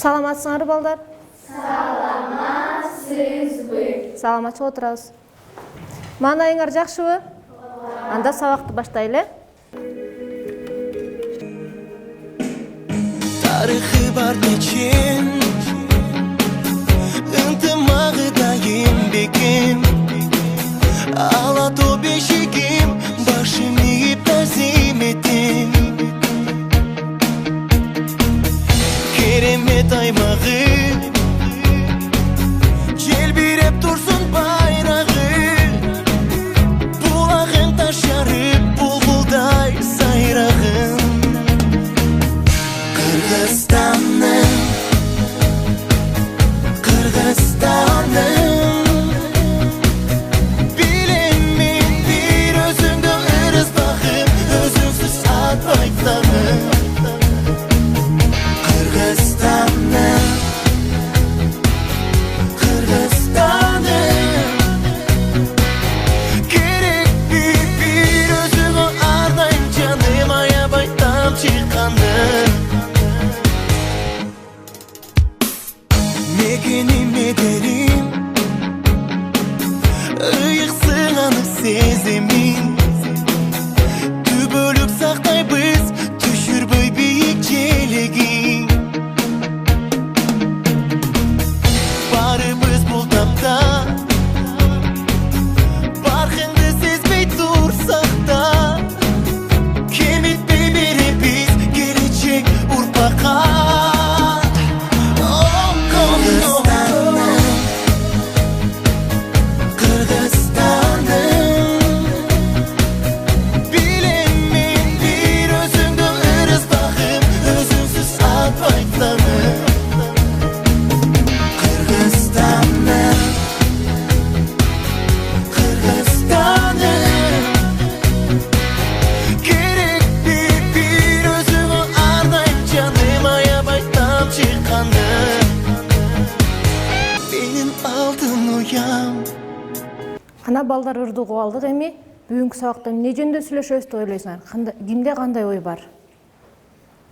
Саламатсыңар балдар? Саламатсызбы. Саламатчы отырабыз. Маанайыңар жакшыбы? Анда сабакты баштайлы. Тарихы бар нечен, ынтымағы дайым бекем. Ала то бешігім, башым иіп тәзім етем. Керемет аймағы, желбиреп тұрсын байрағы. Бұлағын ташарып, бұлбұлдай сайрағын. Kırgızistan'ım, bilemin bir özümde ırız bakım, özümsüz at baytlarım. Kırgızistan'ım, gerek bir özümü ardayım canım, aya baytam çıkandım. Mekenim ederim, ıyıksın anı sezemin. Tübölük saktay biz, düşürböy büyük çelegin. Barımız bul tapta, barkındı sezmey dursak da. Kemitmey beri biz, gelecek urpaka. Ана балдар ырдуу кубалдык эми бүгүнкү сабакта эмне жөнүндө сүйлөшөбүз деп ойлойсуңар? Кимде кандай ой бар?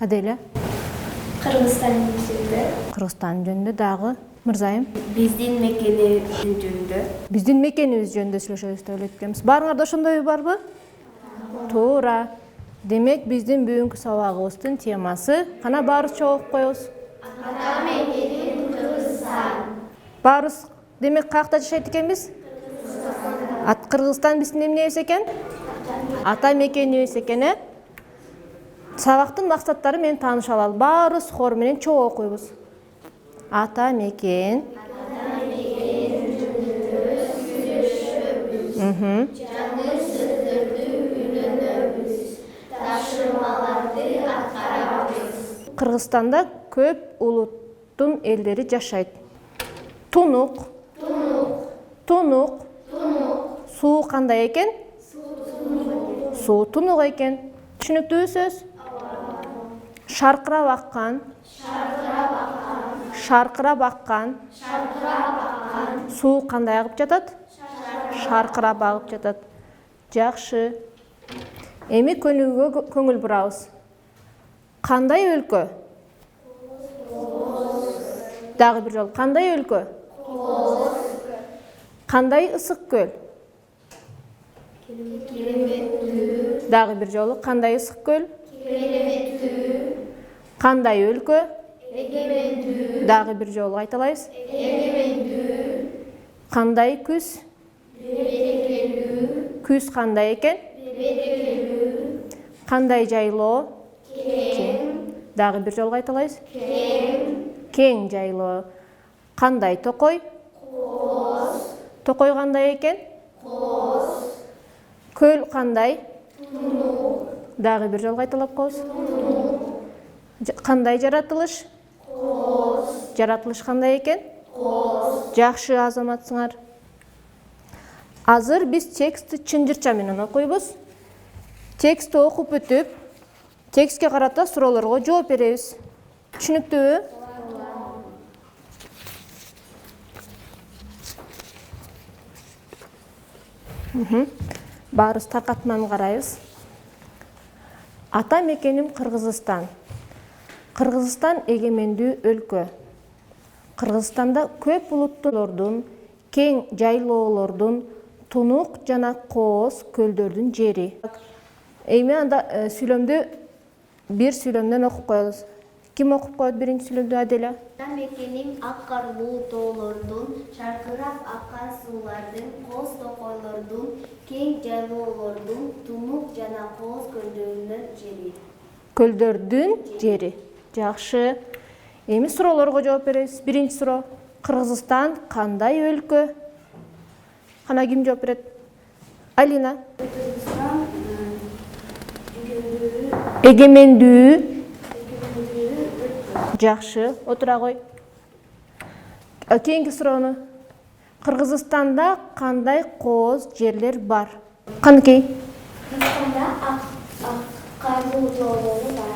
Аделя? Кыргызстан жөнүндө. Кыргызстан жөнүндө дагы Мырзайым? Биздин мекенибиз жөнүндө. Биздин мекенибиз жөнүндө сүйлөшөбүз деп ойлойт экенбиз. Баарыңарда ошондой ой барбы? Туура. Демек биздин бүгүнкү сабагыбыздын темасы кана баарыбыз чогулуп коебуз. Ата мекеним Кыргызстан. Баарыбыз демек каякта жашайт экенбиз? Кыргызстан биздин эмнебиз экен? Ата мекенибиз экен, э? Сабактын максаттары менен тааныша алалы. Баарыбыз хор менен чогуу окуйбуз. Ата мекен. Жанын сөздөрдү үйлөнөбүз. Ташымаларды аткарабыз. Кыргызстанда көп улуттун элдери жашайт. Тунук. Суу кандай экен? Суу тунук экен. Түшүнүктүүбү сөз? Шаркырап аккан. Суу кандай агып жатат? Шаркырап агып жатат. Жакшы. Эми көнүгүүгө көңүл бурабыз. Кандай өлкө? Дагы бир жолу. Кандай өлкө? Кандай ысык көл? Дагы бир жолу. Кандай ысык көл? Кандай өлкө? Дагы бир жолу айталайбыз. Кандай күз? Күз кандай экен? Кандай жайлоо? Дагы бир жолу айталайбыз. Кең жайлоо. Кандай токой? Токой кандай экен? Көл кандай? Дагы бир жолу кайталап коебуз. Кандай жаратылыш? Жаратылыш кандай экен? Жакшы азаматсыңар. Азыр биз текстти чынжырча менен окуйбуз. Текстти окуп бүтүп, текстке карата суроолорго жооп беребиз. Түшүнүктүүбү? Баарыбыз таркатманы карайбыз. Ата мекеним Кыргызстан. Кыргызстан эгемендүү өлкө. Кыргызстанда көп улуттуулордун, кең жайлоолордун, тунук жана кооз көлдөрдүн жери. Эми анда сүйлөмдү бир сүйлөмдөн окуп коебуз. Ким окуп коет биринчи сүйлөмдү, Аделя? Ата мекеним ак карлуу тоолордун, шаркырап аккан суулардын, коз токойлордун, кең жайлоолордун, тунук жана кооз көлдөрүнүн жери. Көлдөрдүн жери. Жакшы. Эми суроолорго жооп беребиз. Биринчи суроо. Кыргызстан кандай өлкө? Кана ким жооп берет? Алина. Кыргызстан Эгемендүү. Жакшы, отура кой. Кийинки суроону. Кыргызстанда кандай кооз жерлер бар? Каныкей? Кыргызстанда ак карлуу тоолору бар.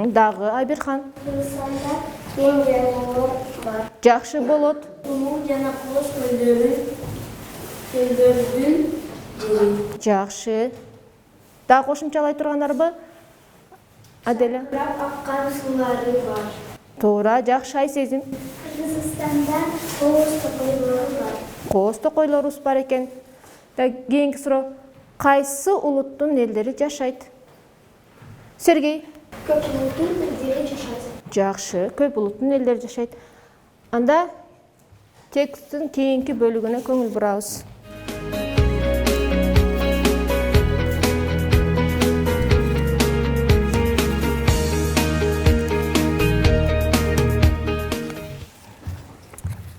Дагы Айбирхан. Кыргызстанда кең жайлоолор бар. Жакшы, болот. Тунук жана кооз көлдөрдүн жери. Жакшы. Дагы кошумчалай тургандарбы? Аделя. Шаркырап аккан суулары бар. Туура, жакшы. Айсезим. Кыргызстанда кооз токойлору бар. Кооз токойлорубуз бар экен. Кийинки суроо. Кайсы улуттун элдери жашайт? Сергей. Көп улуттун элдери жашайт. Жакшы, көп улуттун элдери жашайт. Анда тексттин кийинки бөлүгүнө көңүл бурабыз.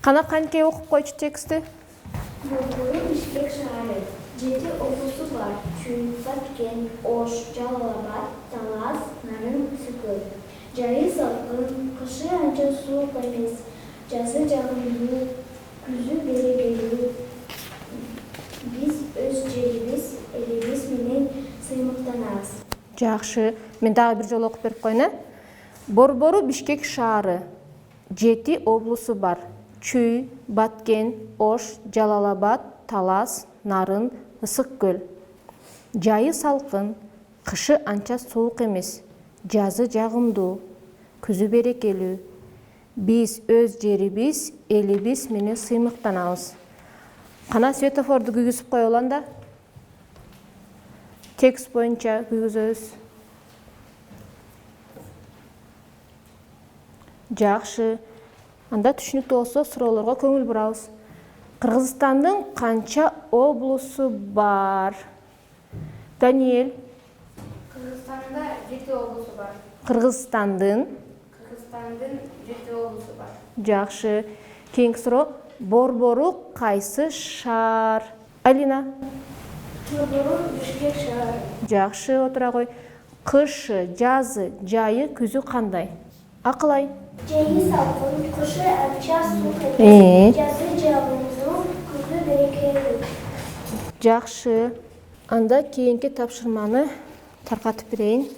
Кана канкей окуп койчу текстти? Борбору Бишкек шаары. 7 облусу бар. Чүй, Баткен, Ош, Жалал-Абад, Талас, Нарын, Ысыкөл. Жайы салкын, кышы анча суук эмес. Жазы жагымдуу, күзү берекелүү. Биз өз жерибиз, элибиз менен сыймыктанабыз. Жакшы. Мен дагы бир жолу окуп берип коеюн. Борбору Бишкек шаары. 7 облусу бар. Чүй, Баткен, Ош, Жалал-Абад, Талас, Нарын, Ысык-Көл. Жайы салкын, кышы анча суук эмес. Жазы жагымдуу, күзү берекелүү. Биз өз жерибиз, элибиз менен сыймыктанабыз. Кана светофорду күйгүзүп коелу анда. Текст боюнча күйгүзөбүз. Жакшы. Анда түшүнүктүү болсо суроолорго көңүл бурабыз. Кыргызстандын канча облусу бар? Даниэль. Кыргызстанда 7 облусу бар. Кыргызстандын. 7 облусу бар. Жакшы. Кийинки суроо. Борбору кайсы шаар? Алина. Борбору Бишкек шаары. Жакшы, отура кой. Кышы, жазы, жайы, күзү кандай? Акылай. Жайы салкын, кышы анча суук эмес. Жазы жагымдуу, күзү берекелүү. Жакшы. Анда кийинки тапшырманы таркатып берейин.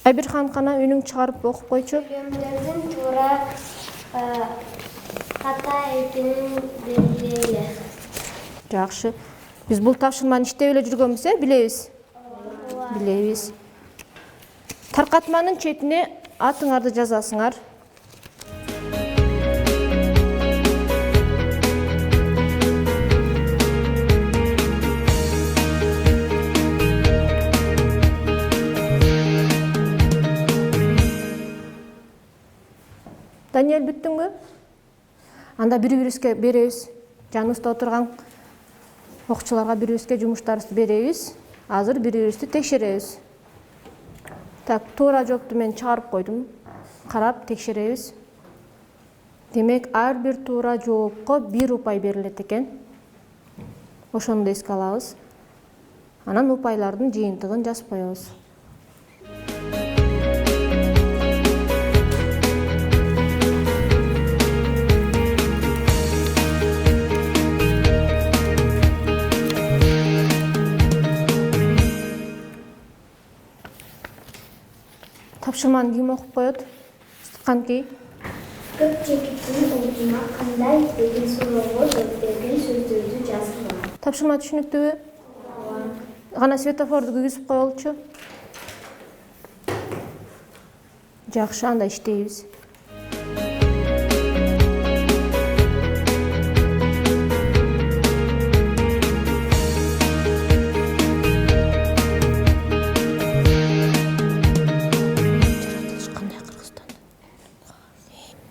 Айбирхан, кана үнүң чыгарып окуп койчу. Сөйлөмдөрдүн туура ката экенин белгилейли. Жакшы. Биз бул тапшырманы иштеп эле жүргөнбүз, билебиз? Билебиз. Таркатманын четине атыңарды жазасыңар. Даниэль, бүттүңбү? Анда бири-бирибизге беребиз. Жаныбызда отурган окуучуларга бири-бирибизге жумуштарыбызды беребиз. Азыр бири-бирибизди текшеребиз. Так, туура жоопту мен чыгарып койдум. Карап текшеребиз. Демек, ар бир туура жоопко 1 упай берилет экен. Ошону да эске алабыз. Анан упайлардын жыйынтыгын жазып коебуз. Тапшырманы ким окуп коет? Канкей? Көпчекиттин улутуна кандай деген суроого жооп берген сөздөрдү жазгыла. Тапшырма түшүнүктүүбү? Гана светофорду күйгүзүп коелучу. Жакшы, анда иштейбиз.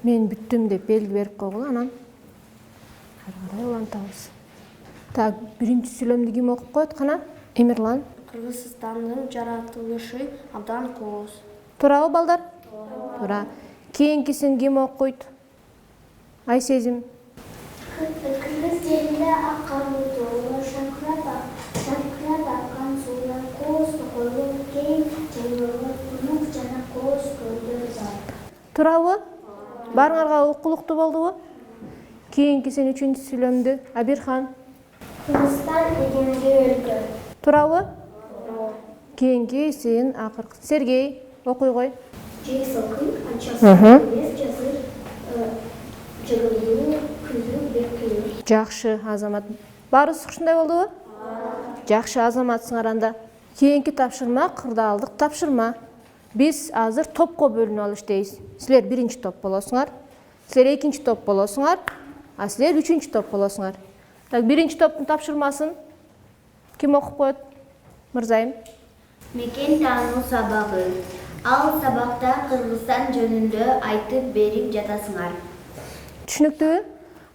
Мен бүттүм деп белги берип койгула, анан ары карай улантабыз. Так, биринчи сүйлөмдү ким окуп коет кана? Эмирлан. Кыргызстандын жаратылышы абдан кооз. Туурабы, балдар? Туура. Кийинкисин ким окуйт? Айсезим. Кыргыз жеринде ак карлуу тоолор, шаңкырап аккан суулар, кооз токойлор, кең жайлоолор, тунук жана кооз көлдөр бар. Туурабы? Баарыңарга укулуктуу болдубу? Кийинкисин үчүнчү сүйлөмдү Абирхан. Кыргызстан эгемендүү өлкө. Туурабы? Кийинкисин акыркы. Сергей, окуй кой. Жер салкын, анчасы эмес, жазы жыгылуу, күзү бек кыйын. Жакшы, Азамат. Баарыбыз ушундай болдубу? Жакшы, Азаматсыңар анда. Кийинки тапшырма кырдаалдык тапшырма. Биз азыр топко бөлүнүп алып иштейбиз. Силер биринчи топ болосуңар, силер экинчи топ болосуңар, а силер үчүнчү топ болосуңар. Так, биринчи топтун тапшырмасын ким окуп коет? Мырзайым. Мекен таануу сабагы. Ал сабакта Кыргызстан жөнүндө айтып берип жатасыңар. Түшүнүктүүбү?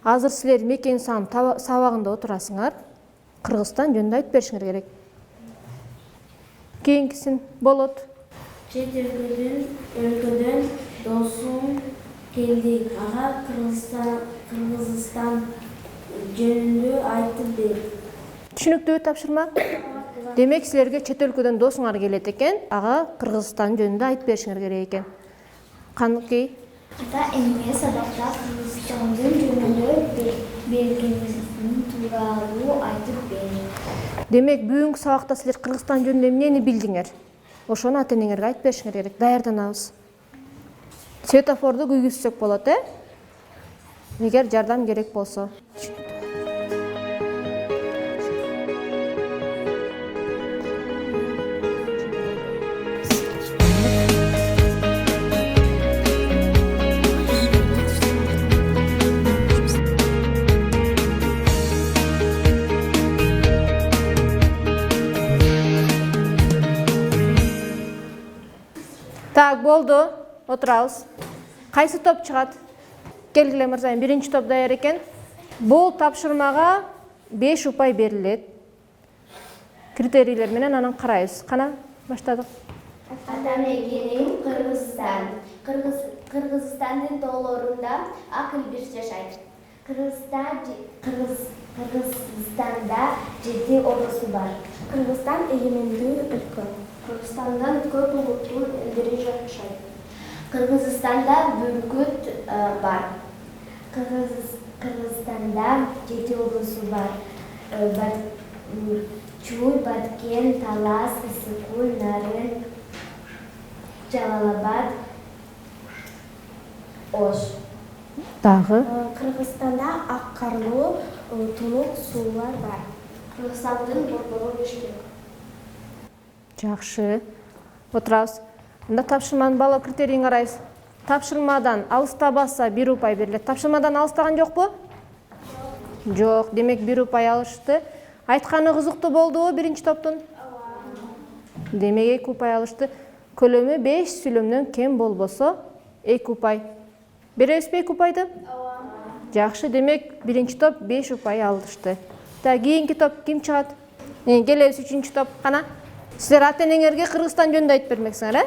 Азыр силер мекен сабагында отурасыңар. Кыргызстан жөнүндө айтып беришиңер керек. Кийинкисин болот. Чет өлкөдөн досум келди. Ага Кыргызстан жөнүндө айтып бер. Түшүнүктүүбү тапшырма? Демек силерге чет өлкөдөн досуңар келет экен, ага Кыргызстан жөнүндө айтып беришиңер керек экен. Каныкей? Ата эмне сабакта Кыргызстандын жөнүндө бергениңиз тууралуу айтып бер. Демек бүгүнкү сабакта силер Кыргызстан жөнүндө эмнени билдиңер? Ошону ата энеңерге айтып беришиңер керек. Даярданабыз. Светофорду күйгүзсөк болот, эгер жардам керек болсо. Так, болду. Отурабыз. Кайсы топ чыгат? Келгиле мырзайым, биринчи топ даяр экен. Бул тапшырмага 5 упай берилет. Критерийлер менен анан карайбыз. Кана, баштадык. Ата мекеним Кыргызстан. Кыргызстандын тоолорунда ак илбирс жашайт. Кыргызстанда 7 облусу бар. Кыргызстан эгемендүү өлкө. Кыргызстандан көп улуттуу элдери жашайт. Кыргызстанда бүркүт бар. Кыргызстанда 7 облусу бар. Чуй, Баткен, Талас, Ысыкуль, Нарын, Жалал-Абад, Ош. Дагы. Кыргызстанда ак карлуу, тунук суулар бар. Кыргызстандын борбору Бишкек. Жакшы. Отурабыз. Анда тапшырманын баалоо критерийин карайбыз. Тапшырмадан алыста басса 1 упай берилет. Тапшырмадан алыстаган жокпу? Жок. Демек 1 упай алышты. Айтканы кызыктуу болдубу биринчи топтун? Демек 2 упай алышты. Көлөмү 5 сүйлөмдөн кем болбосо 2 упай. Беребизби 2 упайды? Жакшы. Демек биринчи топ 5 упай алышты. Так, кийинки топ ким чыгат? Келебиз үчүнчү топ. Кана? Силер ата энеңерге Кыргызстан жөнүндө айтып бермексиңер,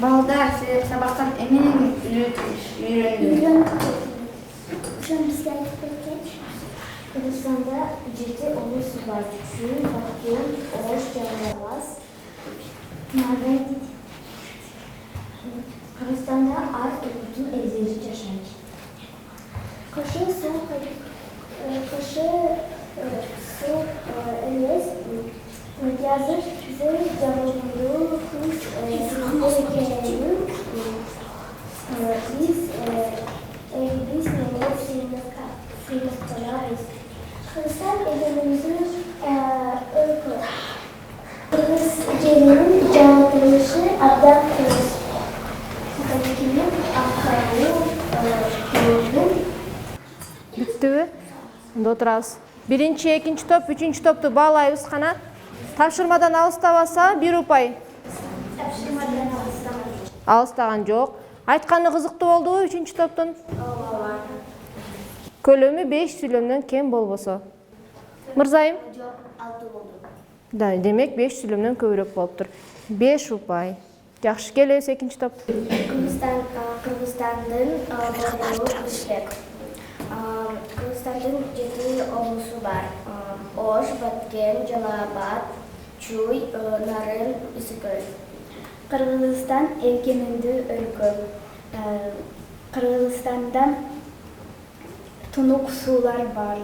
Балдар, силер сабактан эмнени үйрөндүңөр? Ошону бизге айтып берген. Кыргызстанда 7 облусу бар. Чүй, Баткен, Ош, Жалал-Абад, Нарын. Кыргызстанда ар улуттун элдери жашайт. Кышы эмес, жазы жагымдуу кыз экенин биз Бүттүбү? Онда отурабыз. Биринчи, экинчи топ, үчүнчү топту баалайбыз кана. Тапшырмадан алыстабаса 1 упай. Алыстаган жок. Айтканы кызыктуу болдубу үчүнчү топтун? Көлөмү 5 сүйлөмдөн кем болбосо. Мырзайым? Жок, 6 болду. Да, демек 5 сүйлөмдөн көбүрөөк болуптур. 5 упай. Жакшы, келебиз экинчи топ. Кыргызстандын борбору Бишкек. Кыргызстандын 7 облусу бар. Ош, Баткен, Жалал Абад, Чуй, Нарын, Ысыкөл. Кыргызстан эгемендүү өлкө. Кыргызстанда тунук суулар бар.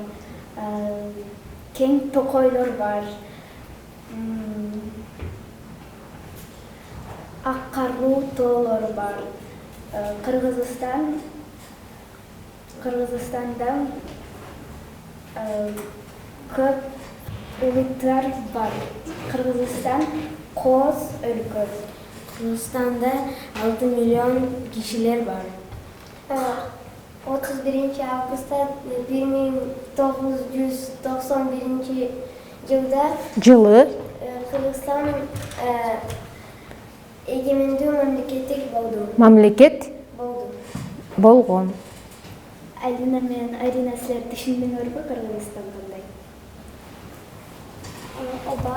Кең токойлор бар. Ак карлуу тоолор бар. Кыргызстанда көп улуттар бар. Кыргызстан кооз өлкө. Кыргызстанда 6 миллион кишилер бар. 31 августта 1991 жылда Кыргызстан эгемендүү мамлекеттик болду. Мамлекет болгон. Алина менен Арина силер түшүндүңөрбү Кыргызстан кандай? Оба.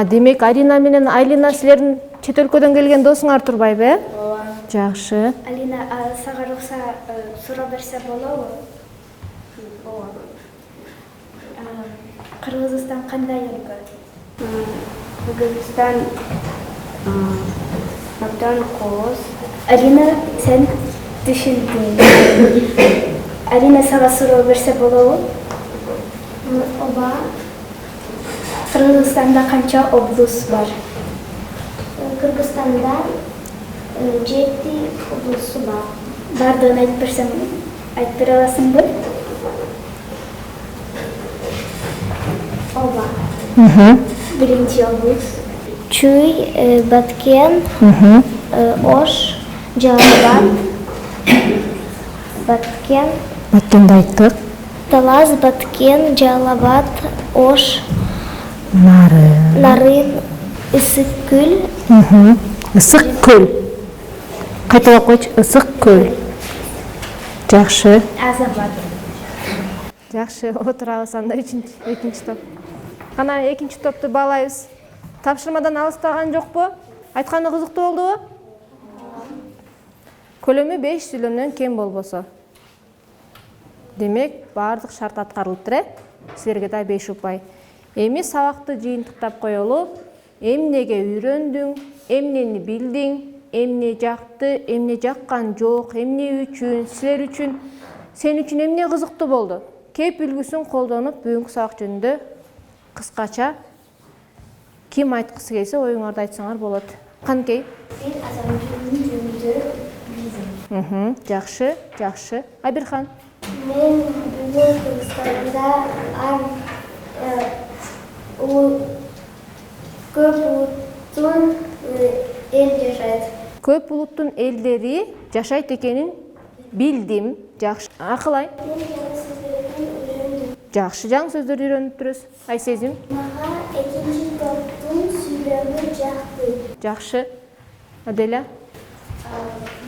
Демек Арина менен Айлина силердин чет өлкөдөн келген досуңар турбайбы, э? Жакшы. Алина, сага рукса суроо берсе болобу? Ооба. Кыргызстан кандай өлкө? Кыргызстан абдан кооз. Алина, сен түшүндүң. Алина, сага суроо берсе болобу? Ооба. Кыргызстанда канча облус бар? Кыргызстанда 7 облусу бар. Бардыгын айтып берсең, айтып бере аласыңбы? Ооба. Биринчи облус Чуй, Баткен, Ош, Жалал Абад, Баткенди айттык. Талас, Баткен, Жалал Абад, Ош, Нарын, Ысык-Көл. Ысык-Көл. Кайталап койчу, Ысык-Көл. Жакшы. Азабад. Жакшы, отурабыз анда экинчи топ. Кана экинчи топту баалайбыз. Тапшырмадан алыстаган жокпу? Айтканы кызыктуу болдубу? Көлөмү 5 сүйлөмдөн кем болбосо. Демек, баардык шарт аткарылыптыр, э? Силерге да 5 упай. Эми сабакты жыйынтыктап коелу. Эмнеге үйрөндүң, эмнени билдиң, эмне жакты, эмне жаккан жок, эмне үчүн, силер үчүн, сен үчүн эмне кызыктуу болду? Кеп үлгүсүн колдонуп, бүгүнкү сабак жөнүндө кыскача ким айткысы келсе оюңарды айтсаңар болот. Канкей? Мен азаматтын жөнүндө билдим. Жакшы, жакшы. Абирхан? Мен бүгүн Кыргызстанда көп улуттун эл жашайт. Көп улуттун элдери жашайт экенин билдим. Жакшы. Акылай? Мен жаңы сөздөрдү үйрөндүм. Жакшы, жаңы сөздөрдү үйрөнүп турабыз. Айсезим? Мага экинчи топтун сүйлөмү жакты. Жакшы. Аделя?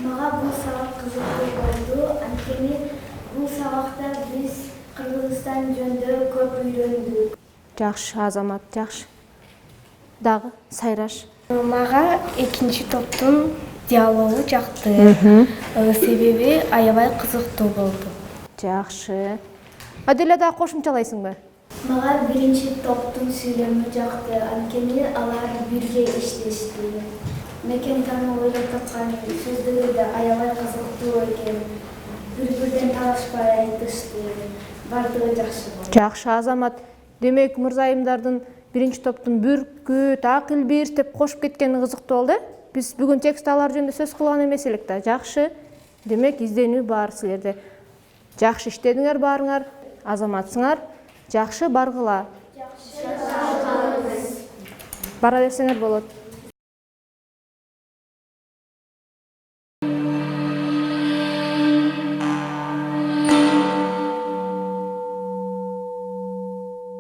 Мага бул сабак кызыктуу болду. Анткени бул сабакта биз Кыргызстан жөнүндө көп үйрөндүк. Жакшы, Азамат, жакшы. Дагы Сайраш? Мага экинчи топтун диалогу жакты. Себеби аябай кызыктуу болду. Жакшы. Аделя дагы кошумчалайсыңбы? Мага биринчи топтун сүйлөмү жакты. Анткени алар бирге иштешти. Мекен таануу ойлоп тапкан сөздөрү да аябай кызыктуу экен. Бири-бирден талашпай айтышты. Бардыгы жакшы болду. Жакшы, Азамат. Демек, мырзайымдардын биринчи топтун бүркүт, акыл бир деп кошуп кеткени кызыктуу болду. Биз бүгүн текст алар жөнүндө сөз кылган эмес элек да. Жакшы. Демек, изденүү бар силерде. Жакшы иштедиңер баарыңар. Азаматсыңар. Жакшы, баргыла. Жакшы, бара берсеңер болот.